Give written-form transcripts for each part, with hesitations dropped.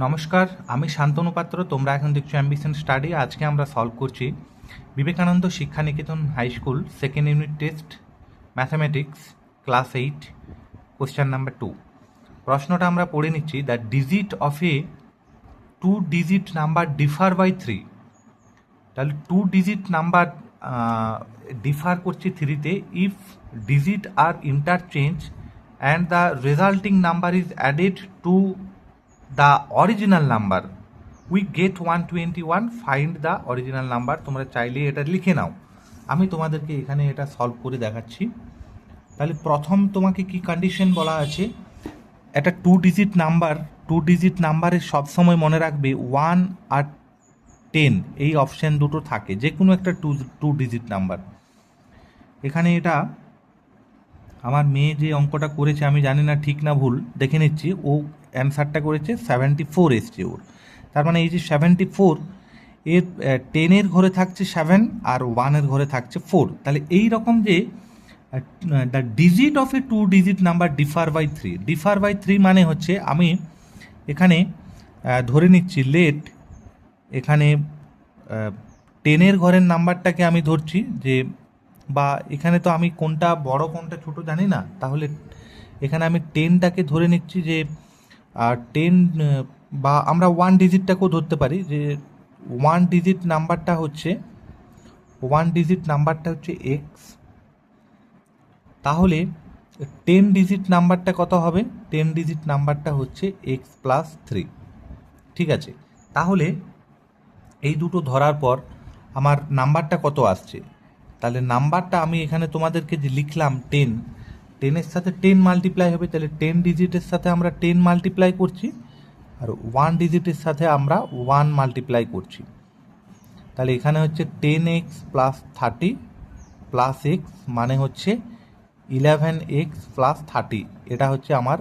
নমস্কার, আমি শান্তনু পাত্র। তোমরা এখন দেখছো অ্যাম্বিশন স্টাডি। আজকে আমরা সলভ করছি Vivekananda Shiksha Niketan high school second unit test mathematics class 8 question number 2। প্রশ্নটা আমরা পড়ে নিচ্ছি। The digit of a 2 digit number differ by 3। তাহলে 2 ডিজিট নাম্বার ডিফার করছে 3-তে if digit are interchange and the resulting number is added to the original number we get 121। Find the original number. তোমরা চাইলে এটা লিখে নাও, আমি তোমাদেরকে এখানে এটা সলভ করে দেখাচ্ছি। তাহলে প্রথম তোমাকে কি কন্ডিশন বলা আছে, একটা 2 ডিজিট নাম্বারের সবসময় মনে রাখবে 1 আর 10 এই অপশান দুটো থাকে, যে কোনো একটা টু ডিজিট নাম্বার। এখানে এটা আমার মেয়ে যে অঙ্কটা করেছে, আমি জানি না ঠিক না ভুল, দেখে নিচ্ছি। ও অ্যান্সারটা করেছে 74 এসছে ওর। তার মানে এই যে 74 এর 10-এর ঘরে থাকছে 7 আর 1-এর ঘরে থাকছে 4। তাহলে এই রকম যে the digit of a 2 digit number differ by 3। Differ by 3 মানে হচ্ছে, আমি এখানে ধরে নিচ্ছি লেট, এখানে 10-এর ঘরের নাম্বারটাকে আমি ধরছি যে, বা এখানে তো আমি কোনটা বড় কোনটা ছোট জানি না, তাহলে এখানে আমি 10টাকে ধরে নিচ্ছি যে 10, বা আমরা 1 ডিজিটটাকেও ধরতে পারি যে 1 ডিজিট নাম্বারটা হচ্ছে এক্স। তাহলে 10 ডিজিট নাম্বারটা কত হবে? 10 ডিজিট নাম্বারটা হচ্ছে এক্স প্লাস 3। ঠিক আছে, তাহলে এই দুটো ধরার পর আমার নাম্বারটা কত আসছে? তাহলে নাম্বারটা আমি এখানে তোমাদেরকে যে লিখলাম 10-এর সাথে 10 মাল্টিপ্লাই হবে, তাহলে 10 ডিজিটের সাথে আমরা 10 মাল্টিপ্লাই করছি, আর 1 ডিজিটের সাথে আমরা 1 মাল্টিপ্লাই করছি। তাহলে এখানে হচ্ছে 10x প্লাস 30 প্লাস এক্স, মানে হচ্ছে 11x প্লাস 30। এটা হচ্ছে আমার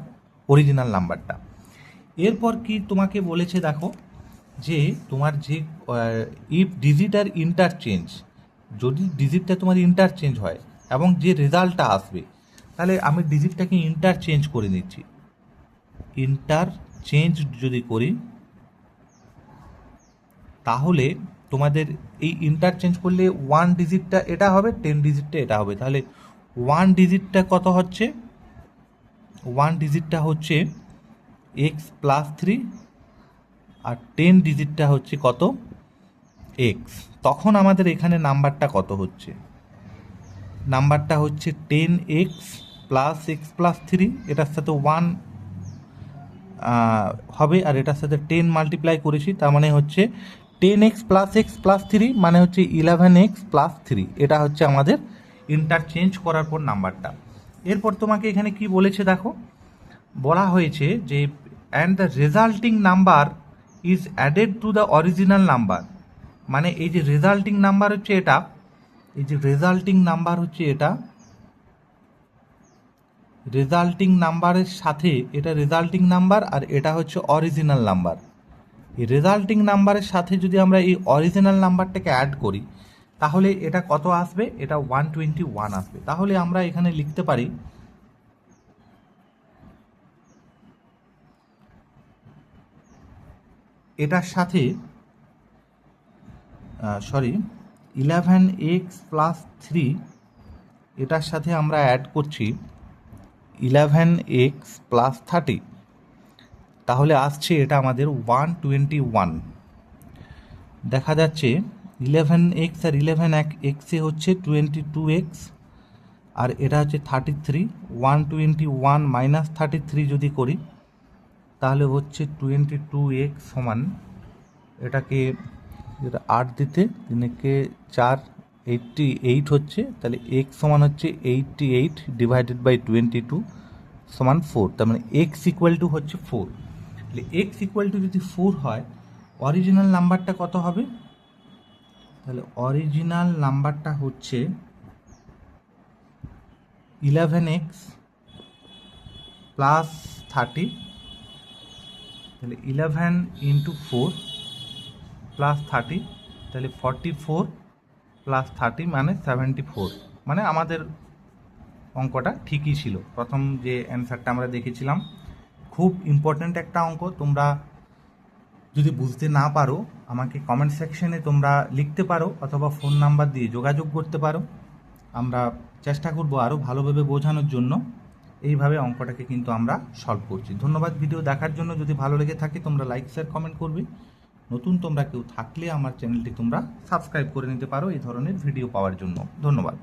অরিজিনাল নাম্বারটা। এরপর কি তোমাকে বলেছে দেখো, যে তোমার যে ইফ ডিজিট আর ইন্টারচেঞ্জ, যদি ডিজিটটা তোমার ইন্টারচেঞ্জ হয় এবং যে রেজাল্টটা আসবে, তাহলে আমি ডিজিটটাকে ইন্টারচেঞ্জ করে নিচ্ছি। ইন্টারচেঞ্জ যদি করি, তাহলে তোমাদের এই ইন্টারচেঞ্জ করলে 1 ডিজিটটা এটা হবে, 10 ডিজিটটা এটা হবে। তাহলে 1 ডিজিটটা কত হচ্ছে? 1 ডিজিটটা হচ্ছে এক্স প্লাস 3, আর 10 ডিজিটটা হচ্ছে কত? এক্স। তখন আমাদের এখানে নাম্বারটা কত হচ্ছে? নাম্বারটা হচ্ছে 10x প্লাস এক্স প্লাস 3, এটার সাথে 1 হবে, আর এটার সাথে 10 মাল্টিপ্লাই করেছি, তার মানে হচ্ছে 10x প্লাস এক্স প্লাস 3 মানে হচ্ছে 11x প্লাস 3। এটা হচ্ছে আমাদের ইন্টারচেঞ্জ করার পর নাম্বারটা। এরপর তোমাকে এখানে কি বলেছে দেখো, বলা হয়েছে যে and the resulting number is added to the original number. মানে এই যে রেজাল্টিং নাম্বার হচ্ছে এটা, এই যে রেজাল্টিং নাম্বার হচ্ছে এটা, রেজাল্টিং নাম্বারের সাথে এটা রেজাল্টিং নাম্বার, আর এটা হচ্ছে অরিজিনাল নাম্বার। এই রেজাল্টিং নাম্বারের সাথে যদি আমরা এই অরিজিনাল নাম্বারটাকে অ্যাড করি, তাহলে এটা কত আসবে? এটা 121 আসবে। তাহলে আমরা এখানে লিখতে পারি এটার সাথে 11x প্লাস 3, এটার সাথে আমরা অ্যাড করছি 11x প্লাস 30। তাহলে আসছে এটা আমাদের 121। দেখা যাচ্ছে 11x আর 11xে হচ্ছে 22x, আর এটা হচ্ছে 33। 121 মাইনাস 33 যদি করি, তাহলে হচ্ছে 22x সমান, এটাকে 8 দিতে 3 88 হচ্ছে, তাহলে x সমান হচ্ছে 88 ডিভাইডেড বাই 22 সমান 4। তার মানে x ইকুয়াল টু হচ্ছে 4। তাহলে x ইকুয়াল টু যদি 4 হয়, অরিজিনাল নাম্বারটা কত হবে? তাহলে অরিজিনাল নাম্বারটা হচ্ছে 11x প্লাস 30। তাহলে 11 ইন্টু 4 প্লাস 30, তাহলে 44 প্লাস 30 মানে 74। মানে আমাদের অঙ্কটা ঠিকই ছিল। প্রথম যে অ্যান্সারটা আমরা দেখেছিলাম, খুব ইম্পর্ট্যান্ট একটা অঙ্ক। তোমরা যদি বুঝতে না পারো আমাকে কমেন্ট সেকশনে তোমরা লিখতে পারো অথবা ফোন নাম্বার দিয়ে যোগাযোগ করতে পারো। আমরা চেষ্টা করব আরও ভালোভাবে বোঝানোর জন্য। এইভাবে অঙ্কটাকে কিন্তু আমরা সলভ করছি। ধন্যবাদ ভিডিও দেখার জন্য। যদি ভালো লেগে থাকে তোমরা লাইক শেয়ার কমেন্ট করবে। নতুন তোমরা কেউ থাকলে আমার চ্যানেলটি তোমরা সাবস্ক্রাইব করে নিতে পারো এই ধরনের ভিডিও পাওয়ার জন্য। ধন্যবাদ।